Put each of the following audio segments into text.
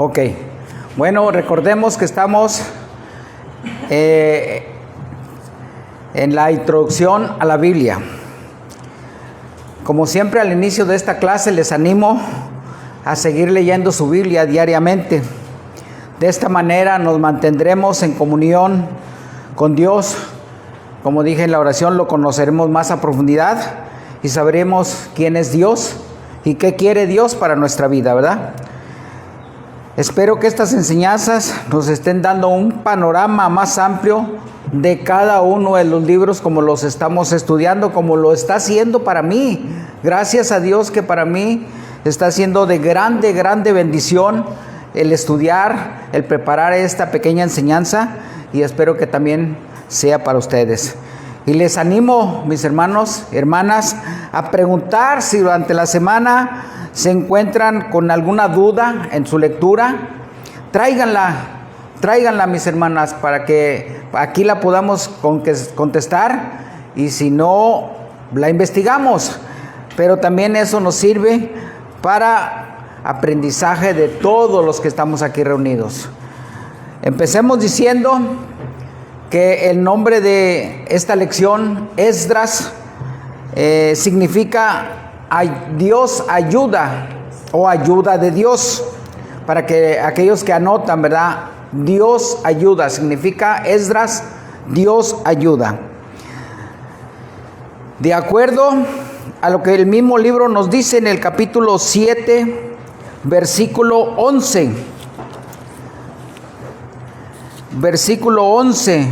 Ok, bueno, recordemos que estamos en la introducción a la Biblia. Como siempre, al inicio de esta clase les animo a seguir leyendo su Biblia diariamente. De esta manera nos mantendremos en comunión con Dios. Como dije en la oración, lo conoceremos más a profundidad y sabremos quién es Dios y qué quiere Dios para nuestra vida, ¿verdad? Espero que estas enseñanzas nos estén dando un panorama más amplio de cada uno de los libros como los estamos estudiando, como lo está haciendo para mí. Gracias a Dios que para mí está siendo de grande bendición el estudiar, el preparar esta pequeña enseñanza, y espero que también sea para ustedes. Y les animo, mis hermanos, hermanas, a preguntar si durante la semana se encuentran con alguna duda en su lectura. Tráiganla, mis hermanas, para que aquí la podamos contestar, y si no, la investigamos. Pero también eso nos sirve para aprendizaje de todos los que estamos aquí reunidos. Empecemos diciendo que el nombre de esta lección, Esdras, significa Dios ayuda o ayuda de Dios. Para que aquellos que anotan, ¿verdad? Dios ayuda, significa Esdras, Dios ayuda. De acuerdo a lo que el mismo libro nos dice en el capítulo 7, versículo 11. Versículo 11.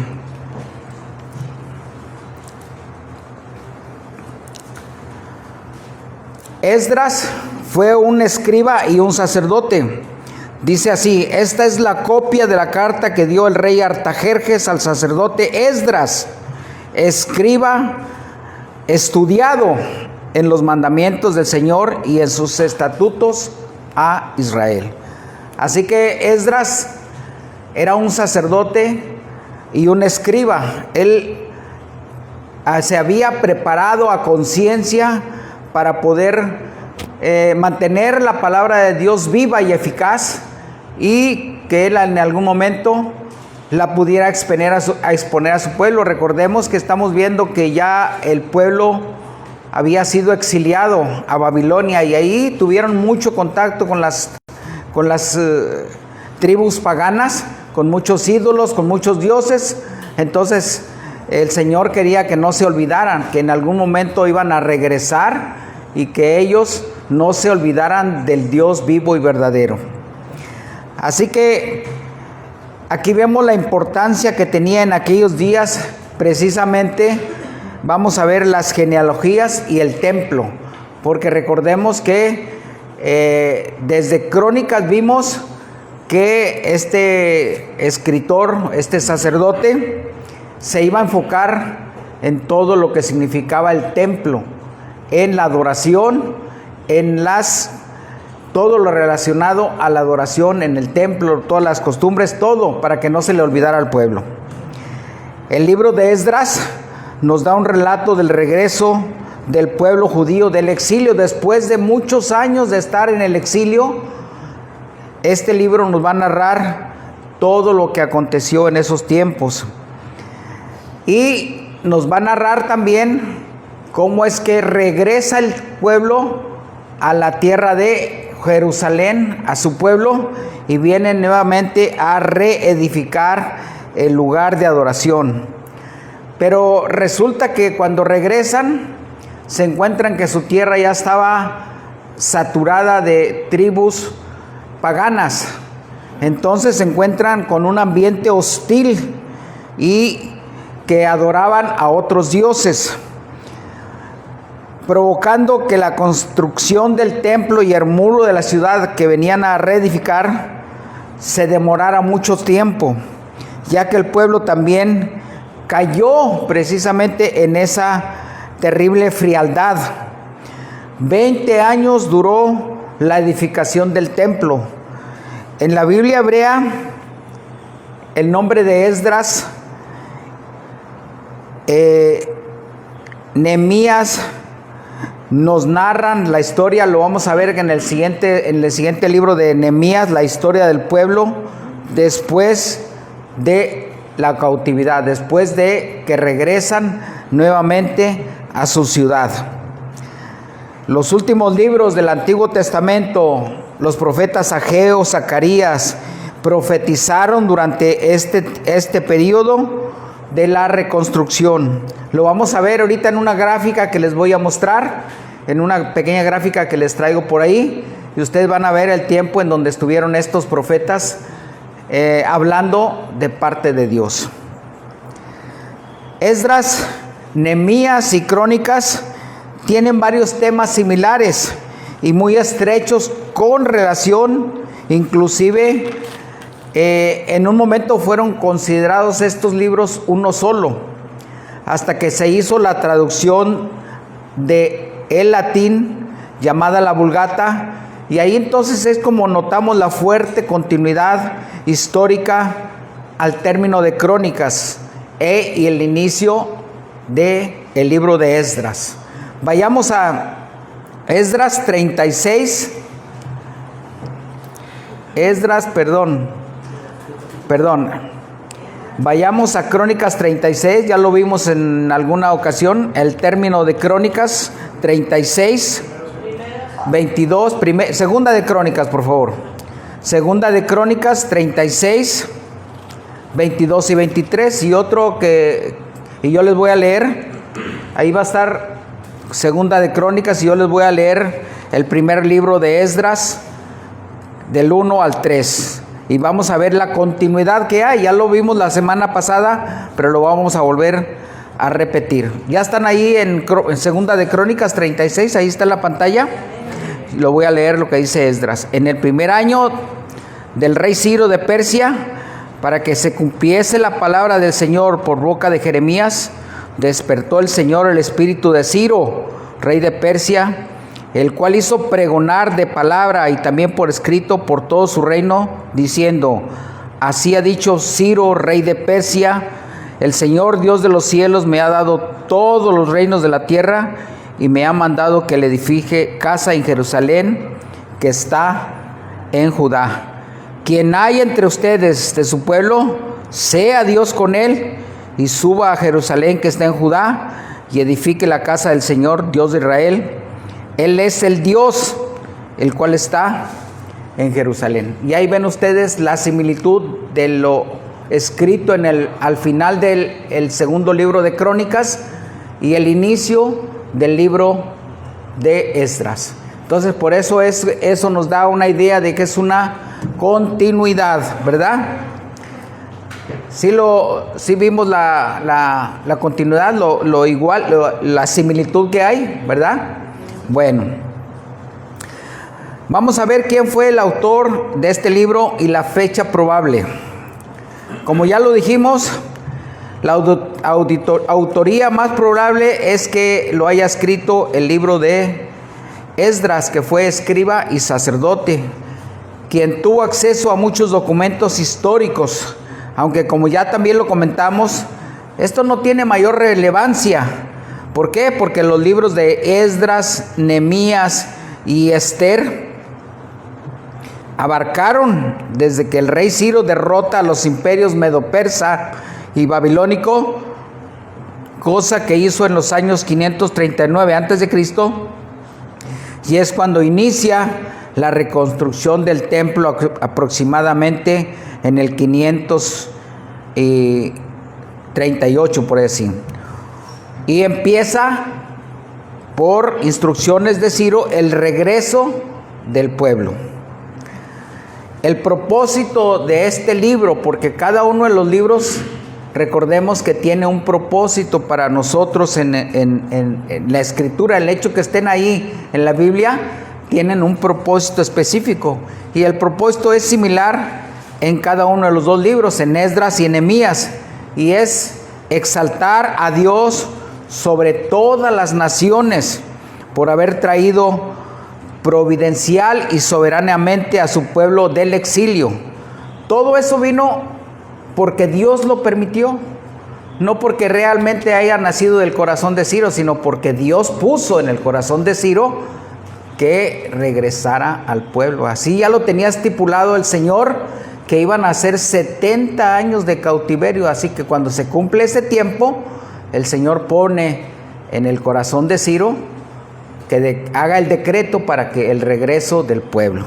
Esdras fue un escriba y un sacerdote. Dice así: esta es la copia de la carta que dio el rey Artajerjes al sacerdote Esdras, escriba estudiado en los mandamientos del Señor y en sus estatutos a Israel. Así que Esdras era un sacerdote y un escriba. Él se había preparado a conciencia para poder mantener la palabra de Dios viva y eficaz, y que él en algún momento la pudiera exponer a su pueblo. Recordemos que estamos viendo que ya el pueblo había sido exiliado a Babilonia, y ahí tuvieron mucho contacto con las tribus paganas, con muchos ídolos, con muchos dioses. Entonces el Señor quería que no se olvidaran, que en algún momento iban a regresar y que ellos no se olvidaran del Dios vivo y verdadero. Así que aquí vemos la importancia que tenía en aquellos días. Precisamente vamos a ver las genealogías y el templo, porque recordemos que desde Crónicas vimos que este escritor, este sacerdote, se iba a enfocar en todo lo que significaba el templo, en la adoración, todo lo relacionado a la adoración en el templo, todas las costumbres, todo, para que no se le olvidara al pueblo. El libro de Esdras nos da un relato del regreso del pueblo judío del exilio. Después de muchos años de estar en el exilio, este libro nos va a narrar todo lo que aconteció en esos tiempos. Y nos va a narrar también cómo es que regresa el pueblo a la tierra de Jerusalén, a su pueblo, y vienen nuevamente a reedificar el lugar de adoración. Pero resulta que cuando regresan, se encuentran que su tierra ya estaba saturada de tribus paganas. Entonces se encuentran con un ambiente hostil y que adoraban a otros dioses, provocando que la construcción del templo y el muro de la ciudad que venían a reedificar se demorara mucho tiempo, ya que el pueblo también cayó precisamente en esa terrible frialdad. 20 años duró la edificación del templo. En la Biblia hebrea, el nombre de Esdras, Nehemías nos narran la historia, lo vamos a ver en el siguiente libro de Nehemías, la historia del pueblo después de la cautividad, después de que regresan nuevamente a su ciudad. Los últimos libros del Antiguo Testamento, los profetas Ageo, Zacarías, profetizaron durante este periodo de la reconstrucción. Lo vamos a ver ahorita en una gráfica que les voy a mostrar, en una pequeña gráfica que les traigo por ahí, y ustedes van a ver el tiempo en donde estuvieron estos profetas hablando de parte de Dios. Esdras, Nehemías y Crónicas tienen varios temas similares y muy estrechos con relación, inclusive en un momento fueron considerados estos libros uno solo, hasta que se hizo la traducción de el latín llamada la Vulgata, y ahí entonces es como notamos la fuerte continuidad histórica al término de Crónicas y el inicio del libro de Esdras. Vayamos a Esdras 36. Vayamos a Crónicas 36, ya lo vimos en alguna ocasión, el término de Crónicas 36, 22, segunda de Crónicas, por favor. Segunda de Crónicas 36, 22 y 23, y otro y yo les voy a leer, ahí va a estar segunda de Crónicas, y yo les voy a leer el primer libro de Esdras, del 1 al 3. Y vamos a ver la continuidad que hay. Ya lo vimos la semana pasada, pero lo vamos a volver a repetir. Ya están ahí en segunda de Crónicas 36, ahí está en la pantalla. Lo voy a leer lo que dice Esdras. En el primer año del rey Ciro de Persia, para que se cumpliese la palabra del Señor por boca de Jeremías, despertó el Señor el espíritu de Ciro, rey de Persia, el cual hizo pregonar de palabra y también por escrito por todo su reino, diciendo: así ha dicho Ciro, rey de Persia, el Señor Dios de los cielos me ha dado todos los reinos de la tierra y me ha mandado que le edifique casa en Jerusalén, que está en Judá. Quien hay entre ustedes de su pueblo, sea Dios con él, y suba a Jerusalén que está en Judá, y edifique la casa del Señor, Dios de Israel. Él es el Dios, el cual está en Jerusalén. Y ahí ven ustedes la similitud de lo escrito al final del segundo libro de Crónicas y el inicio del libro de Esdras. Entonces, por eso eso nos da una idea de que es una continuidad, ¿verdad? Sí vimos la continuidad, lo igual, la similitud que hay, ¿verdad? Bueno, vamos a ver quién fue el autor de este libro y la fecha probable. Como ya lo dijimos, la autoría más probable es que lo haya escrito el libro de Esdras, que fue escriba y sacerdote, quien tuvo acceso a muchos documentos históricos, aunque como ya también lo comentamos, esto no tiene mayor relevancia. ¿Por qué? Porque los libros de Esdras, Nehemías y Esther abarcaron desde que el rey Ciro derrota a los imperios medo-persa y babilónico, cosa que hizo en los años 539 a.C., y es cuando inicia la reconstrucción del templo aproximadamente en el 538, por decir. Y empieza, por instrucciones de Ciro, el regreso del pueblo. El propósito de este libro, porque cada uno de los libros, recordemos que tiene un propósito para nosotros en la escritura, el hecho que estén ahí en la Biblia, tienen un propósito específico. Y el propósito es similar en cada uno de los dos libros, en Esdras y en Nehemías, y es exaltar a Dios sobre todas las naciones por haber traído providencial y soberanamente a su pueblo del exilio. Todo eso vino porque Dios lo permitió, no porque realmente haya nacido del corazón de Ciro, sino porque Dios puso en el corazón de Ciro que regresara al pueblo. Así ya lo tenía estipulado el Señor, que iban a ser 70 años de cautiverio. Así que cuando se cumple ese tiempo, el Señor pone en el corazón de Ciro que haga el decreto para que el regreso del pueblo.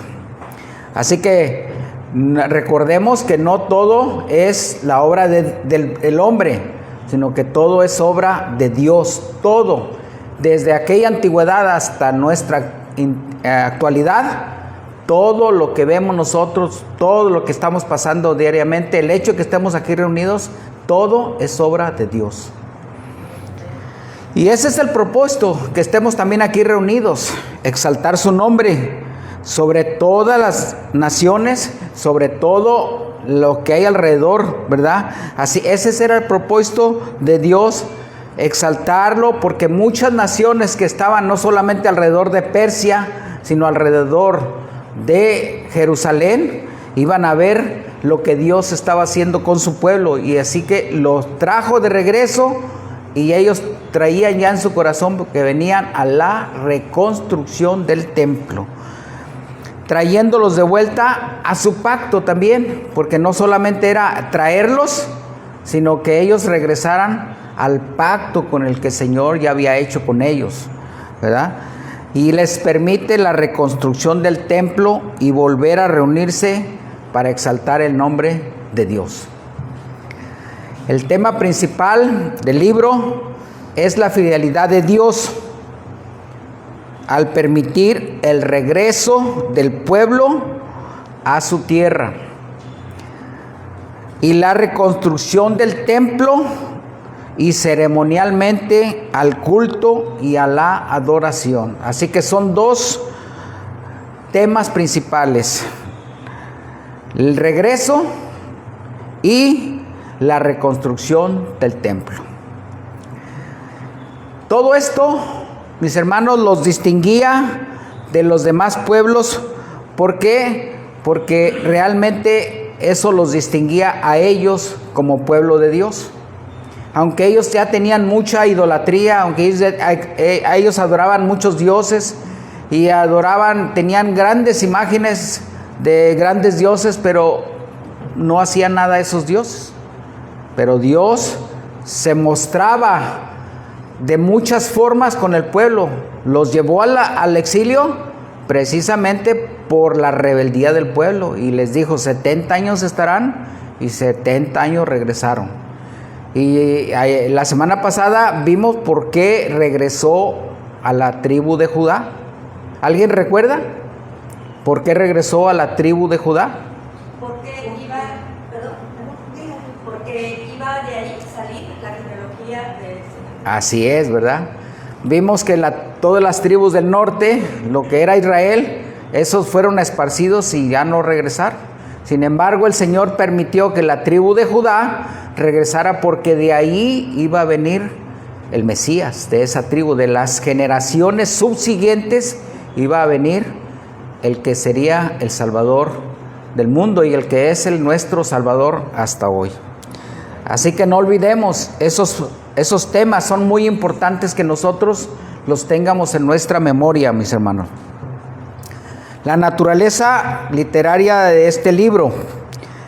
Así que recordemos que no todo es la obra del hombre, sino que todo es obra de Dios. Todo, desde aquella antigüedad hasta nuestra actualidad, todo lo que vemos nosotros, todo lo que estamos pasando diariamente, el hecho de que estemos aquí reunidos, todo es obra de Dios. Y ese es el propósito, que estemos también aquí reunidos, exaltar su nombre sobre todas las naciones, sobre todo lo que hay alrededor, ¿verdad? Así, ese era el propósito de Dios, exaltarlo, porque muchas naciones que estaban no solamente alrededor de Persia, sino alrededor de Jerusalén, iban a ver lo que Dios estaba haciendo con su pueblo, y así que los trajo de regreso, y ellos traían ya en su corazón que venían a la reconstrucción del templo, trayéndolos de vuelta a su pacto también, porque no solamente era traerlos, sino que ellos regresaran al pacto con el que el Señor ya había hecho con ellos, ¿verdad? Y les permite la reconstrucción del templo y volver a reunirse para exaltar el nombre de Dios. El tema principal del libro es la fidelidad de Dios al permitir el regreso del pueblo a su tierra y la reconstrucción del templo y ceremonialmente al culto y a la adoración. Así que son dos temas principales: el regreso y la reconstrucción del templo. Todo esto, mis hermanos, los distinguía de los demás pueblos. ¿Por qué? Porque realmente eso los distinguía a ellos como pueblo de Dios. Aunque ellos ya tenían mucha idolatría, aunque ellos adoraban muchos dioses y tenían grandes imágenes de grandes dioses, pero no hacían nada a esos dioses. Pero Dios se mostraba de muchas formas con el pueblo. Los llevó al exilio precisamente por la rebeldía del pueblo, y les dijo: 70 años estarán, y 70 años regresaron. Y la semana pasada vimos por qué regresó a la tribu de Judá. ¿Alguien recuerda por qué regresó a la tribu de Judá? Porque iba de ahí salir la genealogía del Señor. Así es, ¿verdad? Vimos que todas las tribus del norte, lo que era Israel, esos fueron esparcidos y ya no regresaron. Sin embargo, el Señor permitió que la tribu de Judá regresara, porque de ahí iba a venir el Mesías, de esa tribu, de las generaciones subsiguientes iba a venir el que sería el Salvador del mundo y el que es nuestro Salvador hasta hoy. Así que no olvidemos, esos temas son muy importantes que nosotros los tengamos en nuestra memoria, mis hermanos. La naturaleza literaria de este libro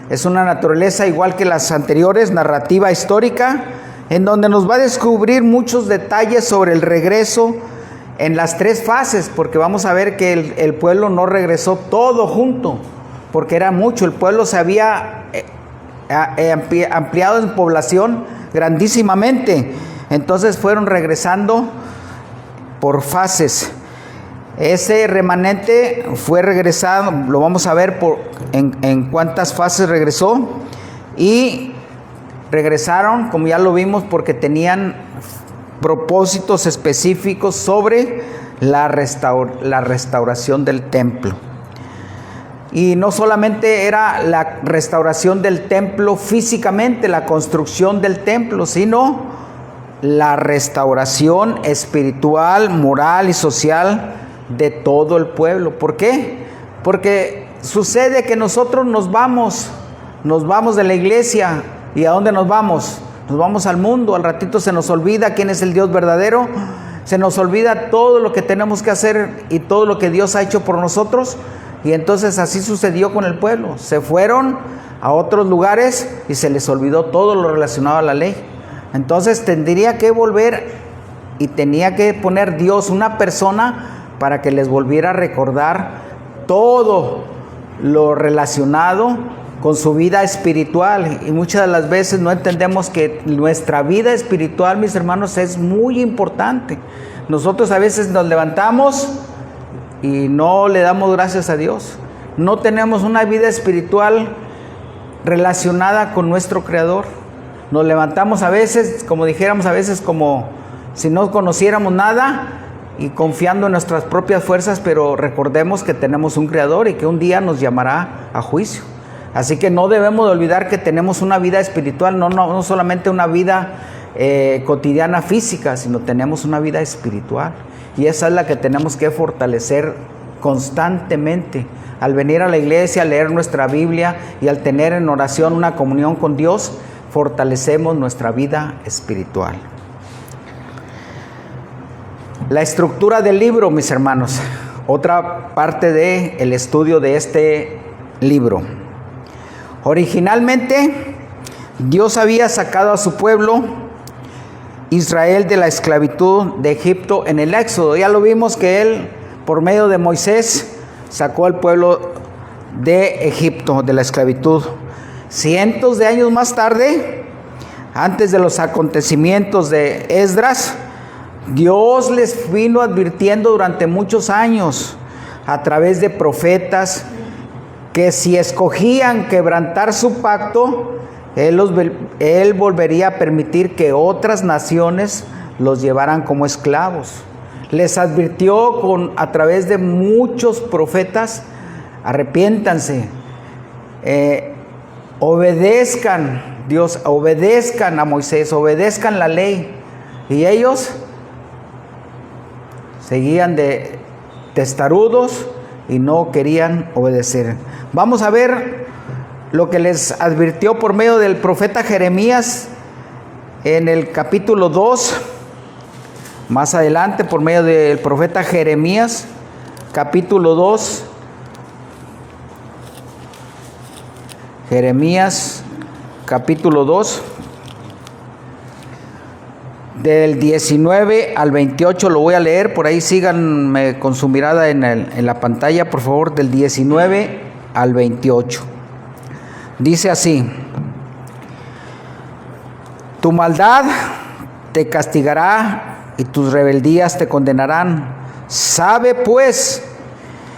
es una naturaleza igual que las anteriores, narrativa histórica, en donde nos va a descubrir muchos detalles sobre el regreso en las tres fases, porque vamos a ver que el pueblo no regresó todo junto, porque era mucho. El pueblo se había ampliado en población grandísimamente, entonces fueron regresando por fases. Ese remanente fue regresado, lo vamos a ver en cuántas fases regresó, y regresaron, como ya lo vimos, porque tenían propósitos específicos sobre la restauración del templo. Y no solamente era la restauración del templo físicamente, la construcción del templo, sino la restauración espiritual, moral y social de todo el pueblo. ¿Por qué? Porque sucede que nosotros nos vamos de la iglesia. ¿Y a dónde nos vamos? Nos vamos al mundo, al ratito se nos olvida quién es el Dios verdadero, se nos olvida todo lo que tenemos que hacer y todo lo que Dios ha hecho por nosotros. Y entonces así sucedió con el pueblo. Se fueron a otros lugares y se les olvidó todo lo relacionado a la ley. Entonces tendría que volver y tenía que poner Dios una persona para que les volviera a recordar todo lo relacionado con su vida espiritual. Y muchas de las veces no entendemos que nuestra vida espiritual, mis hermanos, es muy importante. Nosotros a veces nos levantamos y no le damos gracias a Dios. No tenemos una vida espiritual relacionada con nuestro Creador. Nos levantamos a veces, como dijéramos, a veces como si no conociéramos nada y confiando en nuestras propias fuerzas, pero recordemos que tenemos un Creador y que un día nos llamará a juicio. Así que no debemos de olvidar que tenemos una vida espiritual, no solamente una vida cotidiana física, sino tenemos una vida espiritual. Y esa es la que tenemos que fortalecer constantemente. Al venir a la iglesia, a leer nuestra Biblia y al tener en oración una comunión con Dios, fortalecemos nuestra vida espiritual. La estructura del libro, mis hermanos, otra parte del estudio de este libro. Originalmente, Dios había sacado a su pueblo Israel de la esclavitud de Egipto en el Éxodo. Ya lo vimos que Él, por medio de Moisés, sacó al pueblo de Egipto, de la esclavitud. Cientos de años más tarde, antes de los acontecimientos de Esdras, Dios les vino advirtiendo durante muchos años a través de profetas que si escogían quebrantar su pacto, Él volvería a permitir que otras naciones los llevaran como esclavos. Les advirtió a través de muchos profetas: arrepiéntanse, obedezcan Dios, obedezcan a Moisés, obedezcan la ley. Y ellos seguían de testarudos y no querían obedecer. Vamos a ver lo que les advirtió por medio del profeta Jeremías en el capítulo 2, más adelante por medio del profeta Jeremías, capítulo 2, Jeremías, capítulo 2, del 19 al 28 lo voy a leer, por ahí síganme con su mirada en la pantalla, por favor, del 19 al 28. Dice así: tu maldad te castigará y tus rebeldías te condenarán. Sabe pues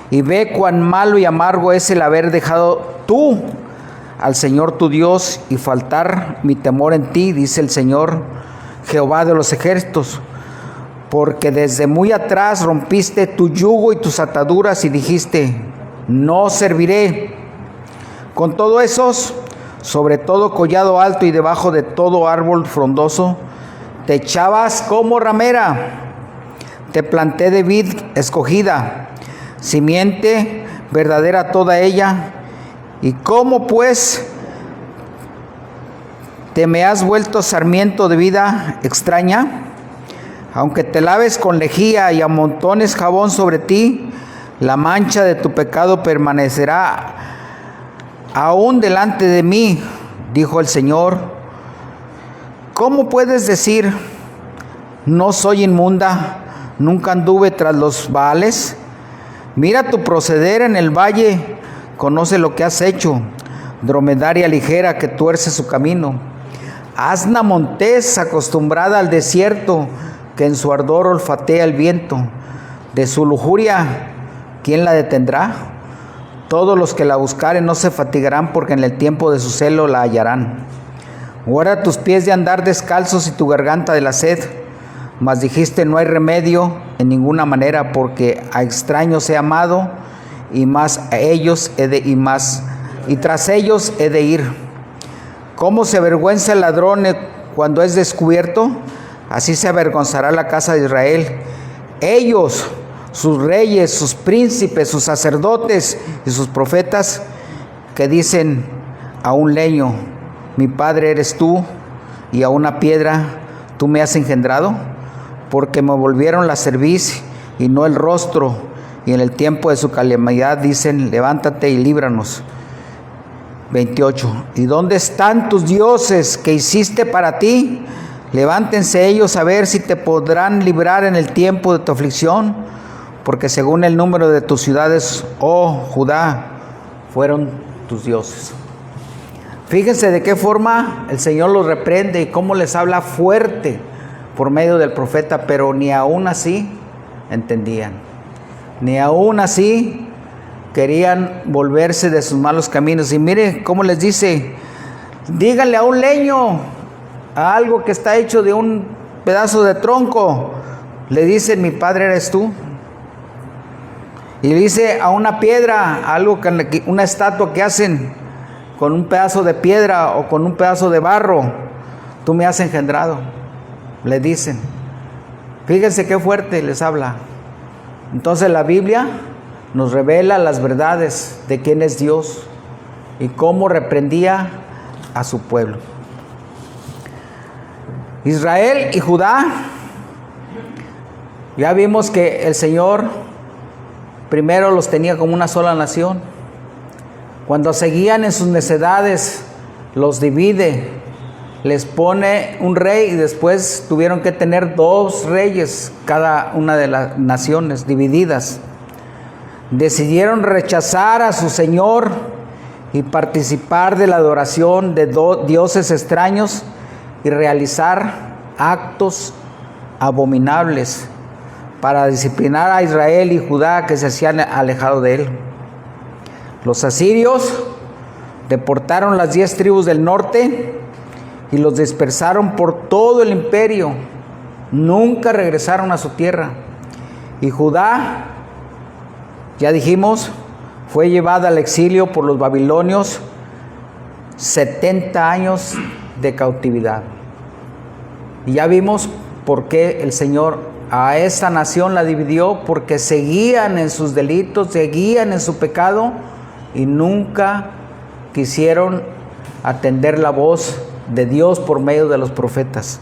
y ve cuán malo y amargo es el haber dejado tú al Señor tu Dios y faltar mi temor en ti, dice el Señor Jehová de los ejércitos, porque desde muy atrás rompiste tu yugo y tus ataduras y dijiste: no serviré. Con todo esos, sobre todo collado alto y debajo de todo árbol frondoso, te echabas como ramera. Te planté de vid escogida, simiente verdadera toda ella. ¿Y cómo pues te me has vuelto sarmiento de vida extraña? Aunque te laves con lejía y amontones jabón sobre ti, la mancha de tu pecado permanecerá aún delante de mí, dijo el Señor. ¿Cómo puedes decir: no soy inmunda, nunca anduve tras los Baales? Mira tu proceder en el valle, conoce lo que has hecho, dromedaria ligera que tuerce su camino, asna montés acostumbrada al desierto, que en su ardor olfatea el viento. De su lujuria, ¿quién la detendrá? Todos los que la buscaren no se fatigarán, porque en el tiempo de su celo la hallarán. Guarda tus pies de andar descalzos y tu garganta de la sed. Mas dijiste: no hay remedio en ninguna manera, porque a extraños he amado, y tras ellos he de ir. ¿Cómo se avergüenza el ladrón cuando es descubierto? Así se avergonzará la casa de Israel. Ellos, sus reyes, sus príncipes, sus sacerdotes y sus profetas, que dicen a un leño: mi padre eres tú, y a una piedra tú me has engendrado? Porque me volvieron la cerviz y no el rostro, y en el tiempo de su calamidad dicen, levántate y líbranos. 28. ¿Y dónde están tus dioses que hiciste para ti? Levántense ellos a ver si te podrán librar en el tiempo de tu aflicción, porque según el número de tus ciudades, oh Judá, fueron tus dioses. Fíjense de qué forma el Señor los reprende y cómo les habla fuerte por medio del profeta, pero ni aún así entendían. Ni aún así querían volverse de sus malos caminos. Y mire cómo les dice, díganle a un leño, a algo que está hecho de un pedazo de tronco, le dicen, mi padre eres tú. Y dice a una piedra, algo que una estatua que hacen con un pedazo de piedra o con un pedazo de barro, tú me has engendrado, le dicen. Fíjense qué fuerte les habla. Entonces la Biblia nos revela las verdades de quién es Dios y cómo reprendía a su pueblo. Israel y Judá, ya vimos que el Señor primero los tenía como una sola nación. Cuando seguían en sus necedades, los divide, les pone un rey y después tuvieron que tener 2 reyes cada una de las naciones divididas. Decidieron rechazar a su Señor y participar de la adoración de dioses extraños y realizar actos abominables para disciplinar a Israel y Judá que se hacían alejado de él. Los asirios deportaron las 10 tribus del norte y los dispersaron por todo el imperio. Nunca regresaron a su tierra. Y Judá, ya dijimos, fue llevada al exilio por los babilonios, 70 años de cautividad. Y ya vimos por qué el Señor a esa nación la dividió, porque seguían en sus delitos, seguían en su pecado y nunca quisieron atender la voz de Dios por medio de los profetas.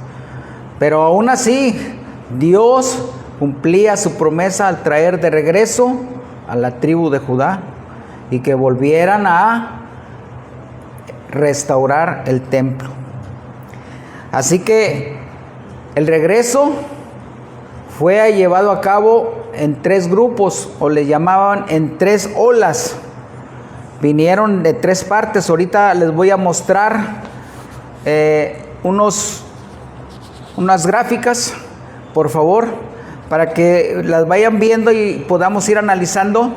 Pero aún así, Dios cumplía su promesa al traer de regreso a la tribu de Judá y que volvieran a restaurar el templo. Así que el regreso fue llevado a cabo en 3 grupos, o le llamaban en 3 olas. Vinieron de 3 partes. Ahorita les voy a mostrar unas gráficas, por favor, para que las vayan viendo y podamos ir analizando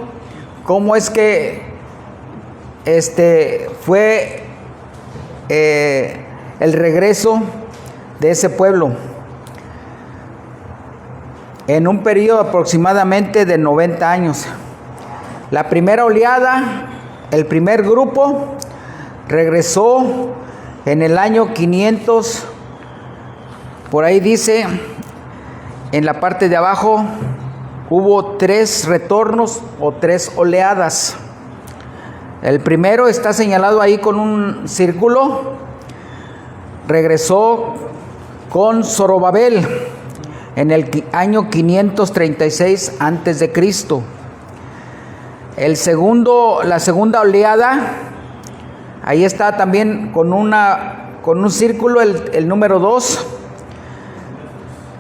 cómo es que fue el regreso de ese pueblo en un periodo aproximadamente de 90 años. La primera oleada, el primer grupo, regresó en el año 500, por ahí dice, en la parte de abajo, hubo 3 retornos o 3 oleadas. El primero está señalado ahí con un círculo, regresó con Zorobabel en el año 536 antes de Cristo. La segunda oleada, ahí está también con un círculo el número 2,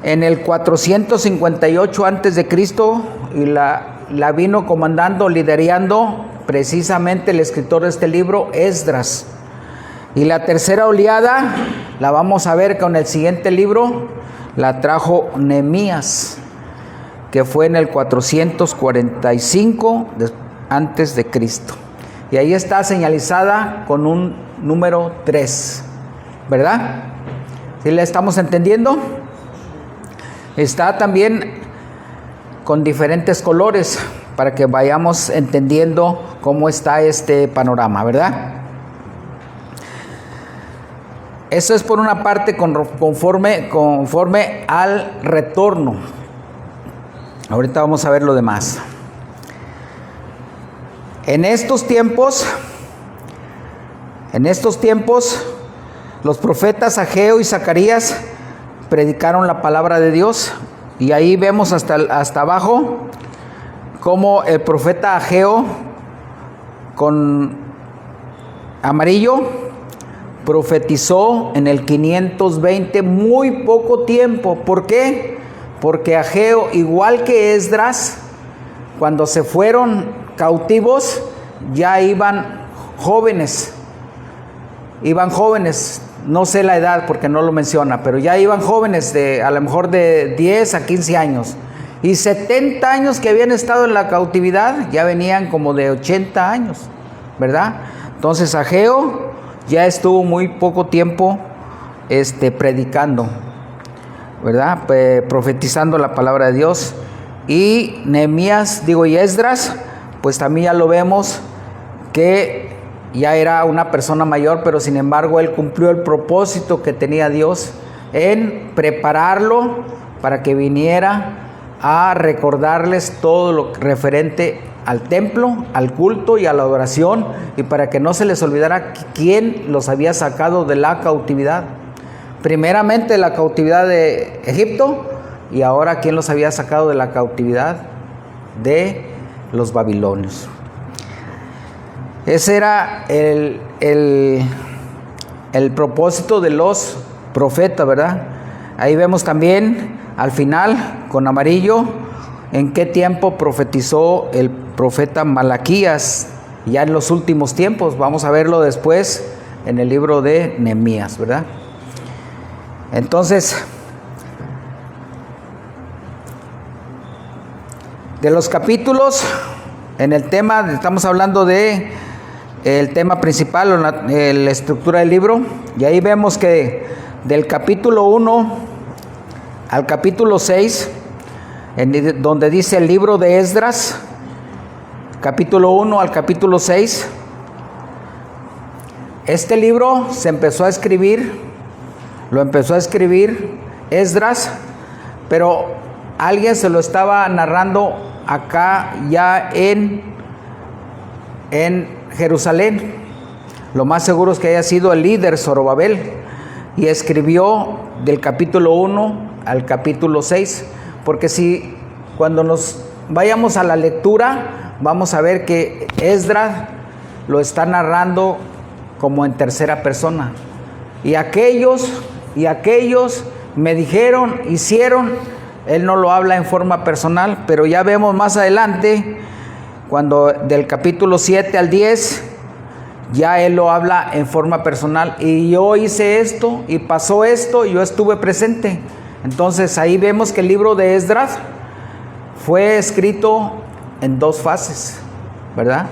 en el 458 antes de Cristo, y la vino comandando, liderando precisamente el escritor de este libro, Esdras. Y la tercera oleada la vamos a ver con el siguiente libro, la trajo Nehemías, que fue en el 445 antes de Cristo. Y ahí está señalizada con un número 3, ¿verdad? ¿Sí la estamos entendiendo? Está también con diferentes colores para que vayamos entendiendo cómo está este panorama, ¿verdad? Eso es por una parte conforme al retorno. Ahorita vamos a ver lo demás. En estos tiempos Los profetas Ageo y Zacarías predicaron la palabra de Dios, y ahí vemos hasta abajo como el profeta Ageo con amarillo profetizó en el 520, muy poco tiempo. ¿Por qué? Porque Ageo, igual que Esdras, cuando se fueron cautivos, ya iban jóvenes, no sé la edad porque no lo menciona, pero ya iban jóvenes, a lo mejor de 10 a 15 años, y 70 años que habían estado en la cautividad, ya venían como de 80 años, ¿verdad? Entonces Ageo ya estuvo muy poco tiempo predicando, ¿verdad? Profetizando la palabra de Dios. Y y Esdras, pues también ya lo vemos que ya era una persona mayor, pero sin embargo él cumplió el propósito que tenía Dios en prepararlo para que viniera a recordarles todo lo referente al templo, al culto y a la adoración, y para que no se les olvidara quién los había sacado de la cautividad. Primeramente de la cautividad de Egipto, y ahora quién los había sacado de la cautividad de los babilonios. Ese era el propósito de los profetas, ¿verdad? Ahí vemos también al final con amarillo en qué tiempo profetizó el profeta Malaquías, ya en los últimos tiempos. Vamos a verlo después en el libro de Nehemías, ¿verdad? Entonces, de los capítulos, en el tema, estamos hablando de el tema principal, la estructura del libro, y ahí vemos que del capítulo 1 al capítulo 6, donde dice el libro de Esdras, capítulo 1 al capítulo 6, este libro lo empezó a escribir Esdras, pero alguien se lo estaba narrando acá ya en Jerusalén. Lo más seguro es que haya sido el líder Zorobabel, y escribió del capítulo 1 al capítulo 6, porque si cuando nos vayamos a la lectura vamos a ver que Esdras lo está narrando como en tercera persona. Y aquellos me dijeron, hicieron. Él no lo habla en forma personal, pero ya vemos más adelante, cuando del capítulo 7 al 10, ya él lo habla en forma personal. Y yo hice esto, y pasó esto, y yo estuve presente. Entonces ahí vemos que el libro de Esdras fue escrito en dos fases, ¿verdad?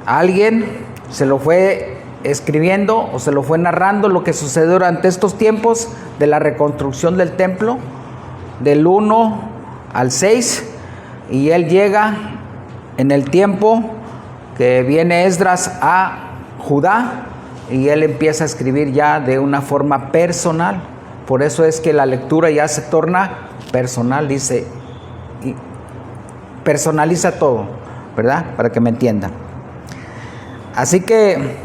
Alguien se lo fue escribiendo o se lo fue narrando lo que sucedió durante estos tiempos de la reconstrucción del templo, del 1 al 6, y él llega en el tiempo que viene Esdras a Judá, y él empieza a escribir ya de una forma personal. Por eso es que la lectura ya se torna personal, dice, y personaliza todo, ¿verdad? Para que me entiendan. Así que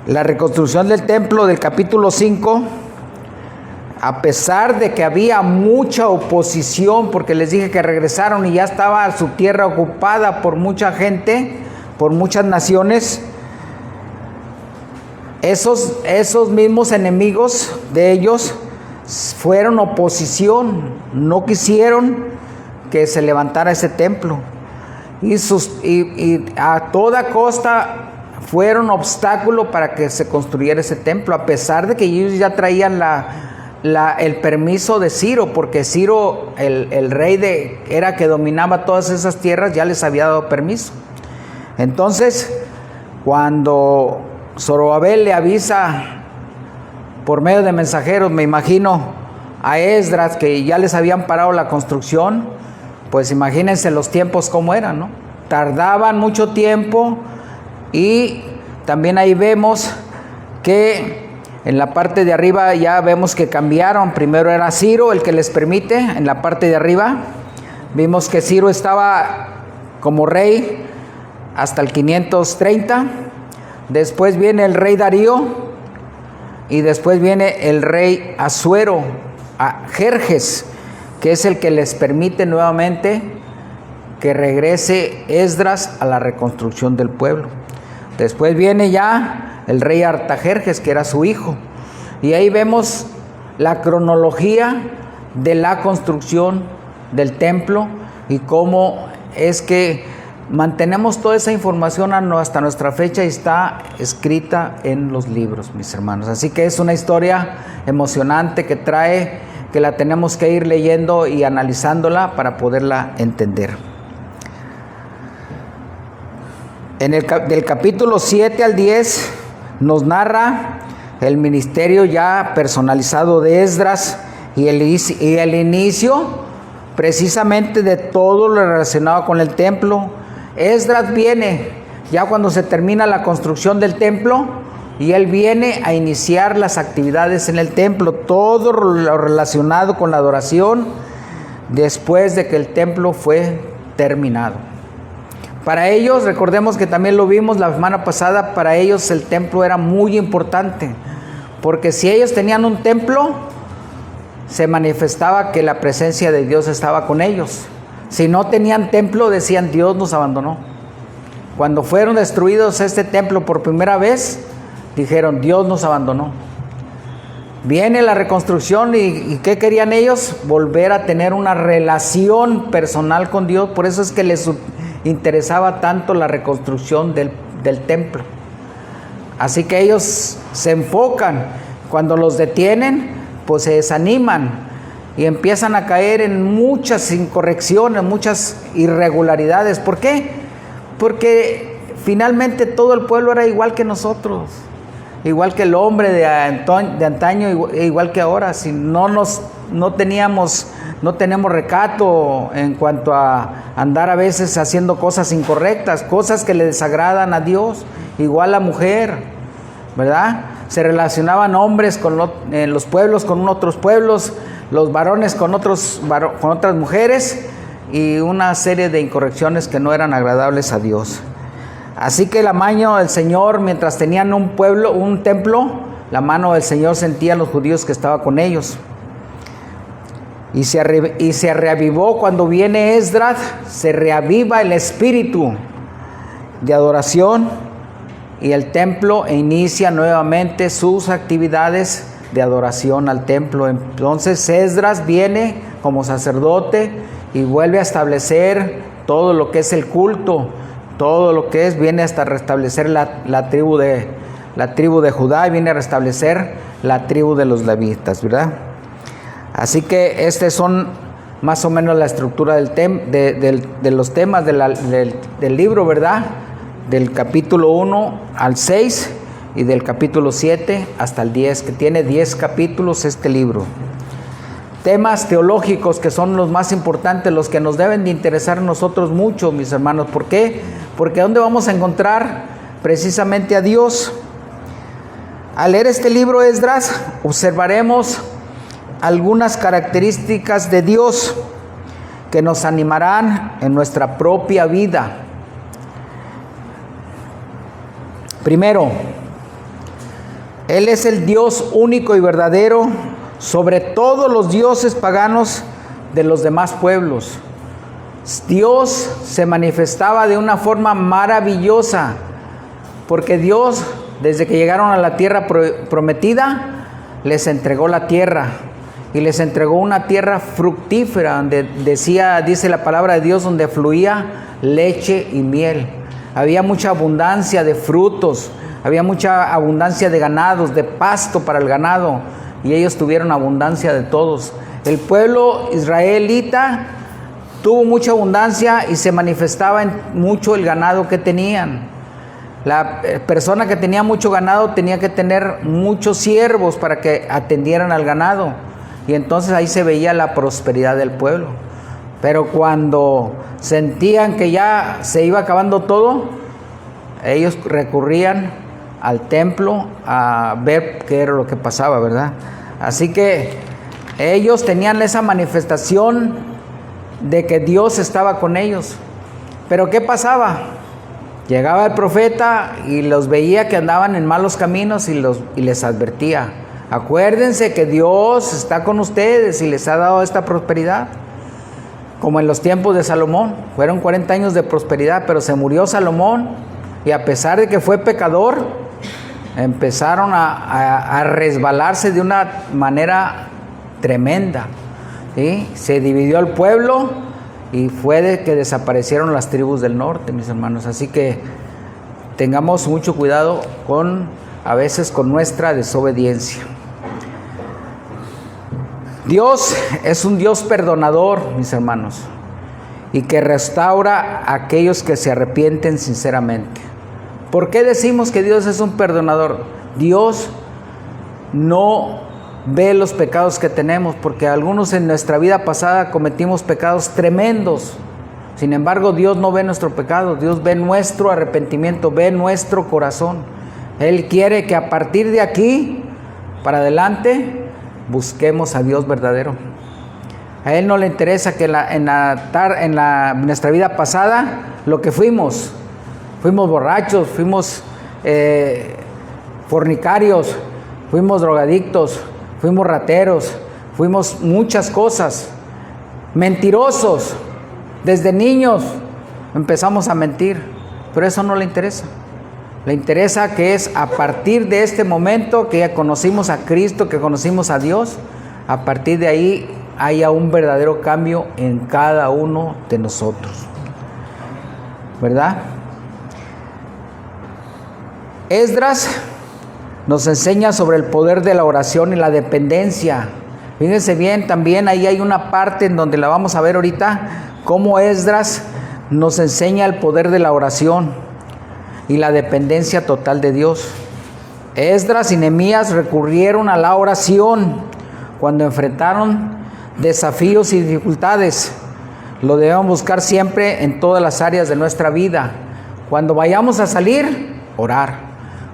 la reconstrucción del templo del capítulo 5, a pesar de que había mucha oposición, porque les dije que regresaron y ya estaba su tierra ocupada por mucha gente, por muchas naciones, esos mismos enemigos de ellos fueron oposición, no quisieron que se levantara ese templo, y a toda costa fueron obstáculo para que se construyera ese templo, a pesar de que ellos ya traían el permiso de Ciro, porque Ciro, el rey que dominaba todas esas tierras, ya les había dado permiso. Entonces, cuando Zorobabel le avisa por medio de mensajeros, me imagino, a Esdras, que ya les habían parado la construcción, pues imagínense los tiempos como eran, ¿no? Tardaban mucho tiempo. Y también ahí vemos que en la parte de arriba ya vemos que cambiaron. Primero era Ciro el que les permite. En la parte de arriba vimos que Ciro estaba como rey hasta el 530. Después viene el rey Darío, y después viene el rey Asuero, Jerjes, que es el que les permite nuevamente que regrese Esdras a la reconstrucción del pueblo. Después viene ya el rey Artajerjes, que era su hijo, y ahí vemos la cronología de la construcción del templo y cómo es que mantenemos toda esa información hasta nuestra fecha y está escrita en los libros, mis hermanos. Así que es una historia emocionante que la tenemos que ir leyendo y analizándola para poderla entender. Del capítulo 7 al 10 nos narra el ministerio ya personalizado de Esdras y el inicio precisamente de todo lo relacionado con el templo. Esdras viene ya cuando se termina la construcción del templo y él viene a iniciar las actividades en el templo, todo lo relacionado con la adoración después de que el templo fue terminado. Para ellos, recordemos que también lo vimos la semana pasada, para ellos el templo era muy importante, porque si ellos tenían un templo, se manifestaba que la presencia de Dios estaba con ellos. Si no tenían templo, decían, Dios nos abandonó. Cuando fueron destruidos este templo por primera vez, dijeron, Dios nos abandonó. Viene la reconstrucción y ¿qué querían ellos? Volver a tener una relación personal con Dios. Por eso es que les interesaba tanto la reconstrucción del templo. Así que ellos se enfocan. Cuando los detienen, pues se desaniman y empiezan a caer en muchas incorrecciones, muchas irregularidades. ¿Por qué? Porque finalmente todo el pueblo era igual que nosotros, igual que el hombre de antaño, igual que ahora. Si no tenemos recato en cuanto a andar a veces haciendo cosas incorrectas, cosas que le desagradan a Dios, igual la mujer, ¿verdad? Se relacionaban hombres en los pueblos con otros pueblos, los varones con otras mujeres, y una serie de incorrecciones que no eran agradables a Dios. Así que la mano del Señor, mientras tenían un templo, la mano del Señor sentía a los judíos que estaba con ellos. Y se reavivó cuando viene Esdras, se reaviva el espíritu de adoración y el templo inicia nuevamente sus actividades de adoración al templo. Entonces Esdras viene como sacerdote y vuelve a establecer todo lo que es el culto, todo lo que viene hasta restablecer la tribu de Judá, y viene a restablecer la tribu de los levitas, ¿verdad? Así que estos son más o menos la estructura de los temas del libro, ¿verdad? Del capítulo 1 al 6 y del capítulo 7 hasta el 10, que tiene 10 capítulos este libro. Temas teológicos que son los más importantes, los que nos deben de interesar a nosotros mucho, mis hermanos. ¿Por qué? Porque ¿dónde vamos a encontrar precisamente a Dios? Al leer este libro Esdras, observaremos algunas características de Dios que nos animarán en nuestra propia vida. Primero, Él es el Dios único y verdadero sobre todos los dioses paganos de los demás pueblos. Dios se manifestaba de una forma maravillosa, porque Dios, desde que llegaron a la tierra prometida, les entregó la tierra, y les entregó una tierra fructífera, donde dice la palabra de Dios, donde fluía leche y miel. Había mucha abundancia de frutos, había mucha abundancia de ganados, de pasto para el ganado, y ellos tuvieron abundancia de todos. El pueblo israelita tuvo mucha abundancia y se manifestaba en mucho el ganado que tenían. La persona que tenía mucho ganado tenía que tener muchos siervos para que atendieran al ganado, y entonces ahí se veía la prosperidad del pueblo. Pero cuando sentían que ya se iba acabando todo, ellos recurrían al templo a ver qué era lo que pasaba, ¿verdad? Así que ellos tenían esa manifestación de que Dios estaba con ellos. Pero ¿qué pasaba? Llegaba el profeta y los veía que andaban en malos caminos y les advertía: acuérdense que Dios está con ustedes y les ha dado esta prosperidad. Como en los tiempos de Salomón, fueron 40 años de prosperidad, pero se murió Salomón y a pesar de que fue pecador, empezaron a resbalarse de una manera tremenda, ¿sí? Se dividió el pueblo y fue de que desaparecieron las tribus del norte, mis hermanos. Así que tengamos mucho cuidado a veces con nuestra desobediencia. Dios es un Dios perdonador, mis hermanos, y que restaura a aquellos que se arrepienten sinceramente. ¿Por qué decimos que Dios es un perdonador? Dios no ve los pecados que tenemos, porque algunos en nuestra vida pasada cometimos pecados tremendos. Sin embargo, Dios no ve nuestro pecado, Dios ve nuestro arrepentimiento, ve nuestro corazón. Él quiere que a partir de aquí para adelante busquemos a Dios verdadero. A Él no le interesa que en nuestra vida pasada lo que fuimos borrachos, fuimos fornicarios, fuimos drogadictos, fuimos rateros, fuimos muchas cosas, mentirosos. Desde niños empezamos a mentir, pero eso no le interesa. Le interesa que es a partir de este momento que ya conocimos a Cristo, que conocimos a Dios, a partir de ahí haya un verdadero cambio en cada uno de nosotros, ¿verdad? Esdras nos enseña sobre el poder de la oración y la dependencia. Fíjense bien, también ahí hay una parte en donde la vamos a ver ahorita, cómo Esdras nos enseña el poder de la oración y la dependencia total de Dios. Esdras y Nehemías recurrieron a la oración cuando enfrentaron desafíos y dificultades. Lo debemos buscar siempre en todas las áreas de nuestra vida. Cuando vayamos a salir, orar.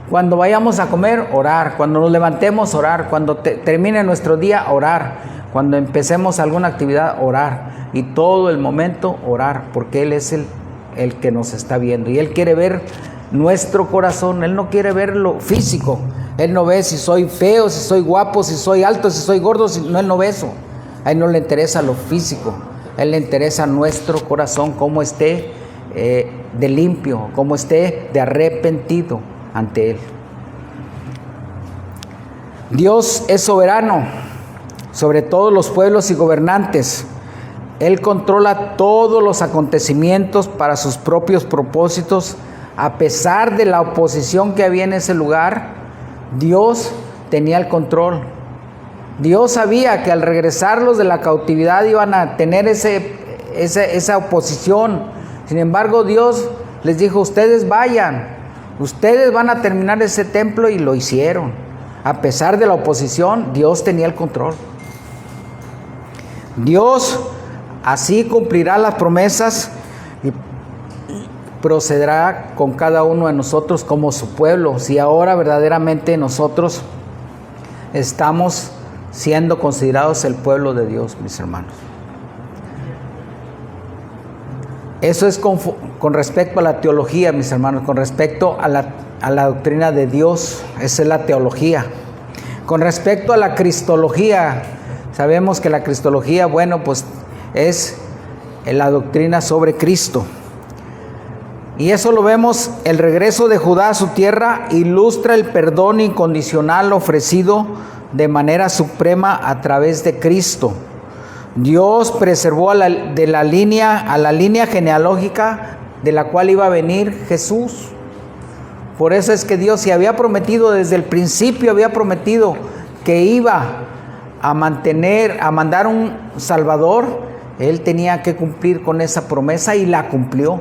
Cuando vayamos a comer, orar. Cuando nos levantemos, orar. Cuando termine nuestro día, orar. Cuando empecemos alguna actividad, orar. Y todo el momento, orar, porque Él es el que nos está viendo. Y Él quiere ver nuestro corazón. Él no quiere ver lo físico. Él no ve si soy feo, si soy guapo, si soy alto, si soy gordo. Él no ve eso. A Él no le interesa lo físico. A Él le interesa nuestro corazón, cómo esté de limpio, cómo esté de arrepentido ante Él. Dios es soberano sobre todos los pueblos y gobernantes. Él controla todos los acontecimientos para sus propios propósitos. A pesar de la oposición que había en ese lugar, Dios tenía el control. Dios sabía que al regresarlos de la cautividad iban a tener esa oposición. Sin embargo, Dios les dijo: ustedes vayan, ustedes van a terminar ese templo, y lo hicieron. A pesar de la oposición, Dios tenía el control. Dios así cumplirá las promesas y procederá con cada uno de nosotros como su pueblo. Si ahora verdaderamente nosotros estamos siendo considerados el pueblo de Dios, mis hermanos. Eso es con respecto a la teología, mis hermanos, con respecto a la doctrina de Dios. Esa es la teología. Con respecto a la cristología, sabemos que la cristología, bueno, pues es la doctrina sobre Cristo. Y eso lo vemos: el regreso de Judá a su tierra ilustra el perdón incondicional ofrecido de manera suprema a través de Cristo. Dios preservó a la línea genealógica de la cual iba a venir Jesús. Por eso es que Dios, si había prometido desde el principio, había prometido que iba a mandar un Salvador, Él tenía que cumplir con esa promesa y la cumplió.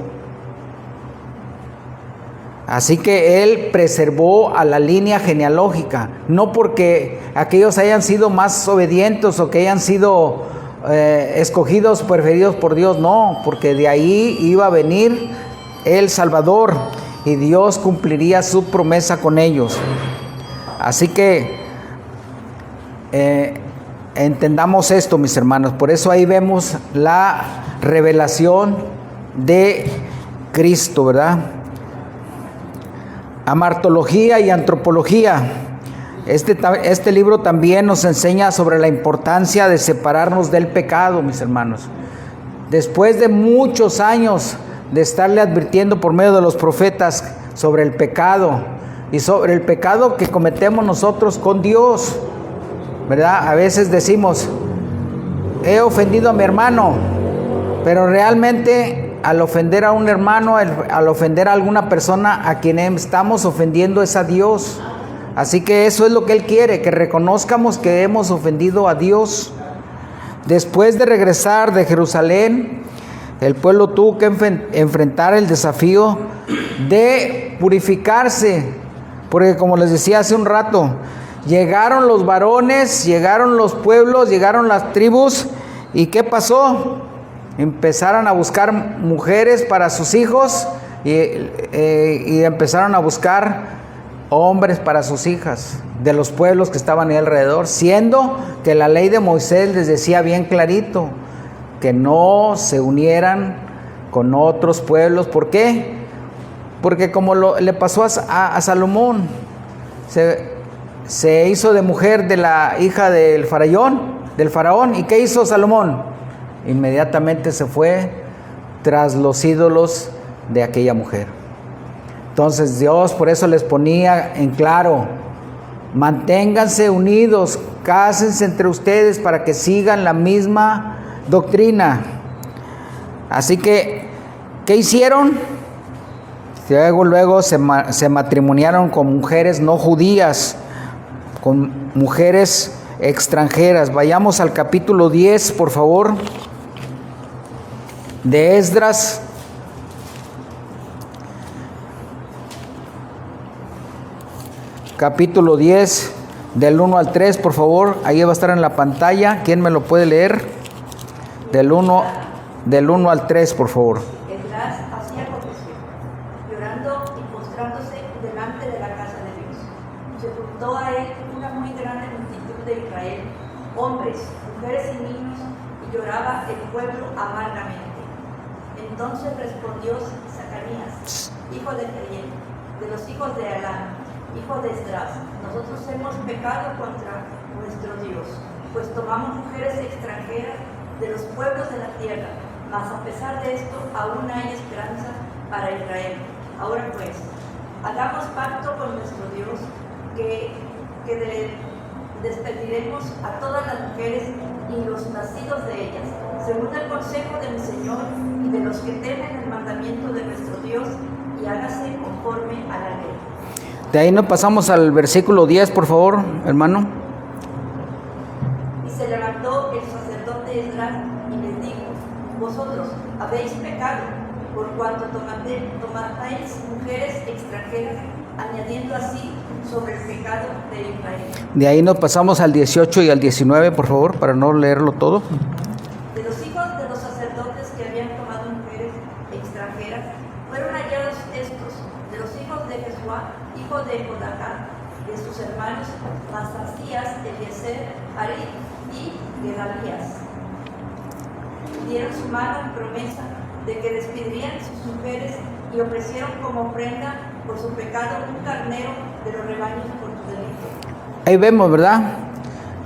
Así que Él preservó a la línea genealógica, no porque aquellos hayan sido más obedientes o que hayan sido escogidos, preferidos por Dios, no, porque de ahí iba a venir el Salvador y Dios cumpliría su promesa con ellos. Así que entendamos esto, mis hermanos. Por eso ahí vemos la revelación de Cristo, ¿verdad? Amartología y Antropología. Este libro también nos enseña sobre la importancia de separarnos del pecado, mis hermanos. Después de muchos años de estarle advirtiendo por medio de los profetas sobre el pecado y sobre el pecado que cometemos nosotros con Dios, ¿verdad? A veces decimos, he ofendido a mi hermano, pero realmente al ofender a un hermano, al ofender a alguna persona, a quien estamos ofendiendo es a Dios. Así que eso es lo que Él quiere, que reconozcamos que hemos ofendido a Dios. Después de regresar de Jerusalén, el pueblo tuvo que enfrentar el desafío de purificarse, porque como les decía hace un rato, llegaron los varones, llegaron los pueblos, llegaron las tribus, ¿y qué pasó? Empezaron a buscar mujeres para sus hijos y empezaron a buscar hombres para sus hijas de los pueblos que estaban ahí alrededor, siendo que la ley de Moisés les decía bien clarito que no se unieran con otros pueblos. ¿Por qué? Porque como le pasó a Salomón, se hizo de mujer de la hija del faraón. ¿Y qué hizo Salomón? Inmediatamente se fue tras los ídolos de aquella mujer. Entonces Dios por eso les ponía en claro: manténganse unidos, cásense entre ustedes para que sigan la misma doctrina. Así que, ¿qué hicieron? Luego se matrimoniaron con mujeres no judías, con mujeres extranjeras. Vayamos al capítulo 10, por favor, de Esdras. Capítulo 10, del 1 al 3, por favor. Ahí va a estar en la pantalla. ¿Quién me lo puede leer? Del 1 al 3, por favor. Esdras hacía confesión, llorando y postrándose delante de la casa de Dios. Se juntó a él una muy grande multitud de Israel, hombres, mujeres y niños, y lloraba el pueblo amargamente. Entonces respondió Zacarías, hijo de Gediel, de los hijos de Alán, hijo de Esdras: nosotros hemos pecado contra nuestro Dios, pues tomamos mujeres extranjeras de los pueblos de la tierra, mas a pesar de esto aún hay esperanza para Israel. Ahora pues, hagamos pacto con nuestro Dios, que despediremos a todas las mujeres y los nacidos de ellas, según el consejo de mi Señor y de los que temen el mandamiento de nuestro Dios, y hágase conforme a la ley. De ahí nos pasamos al versículo 10, por favor, hermano. Y se levantó el sacerdote Esdras y les dijo: vosotros habéis pecado, por cuanto tomasteis mujeres extranjeras, añadiendo así sobre el pecado de Israel. De ahí nos pasamos al 18 y al 19, por favor, para no leerlo todo. De los hijos de los sacerdotes que habían tomado mujeres extranjeras, fueron hallados estos: de los hijos de Jesuá, hijo de Jodacán, de sus hermanos Masasías, Eliezer, Arib y Gedalías. Dieron su mano en promesa de que despedirían sus mujeres y ofrecieron como ofrenda por su pecado un carnero de los rebaños por su delito. Ahí vemos, ¿verdad?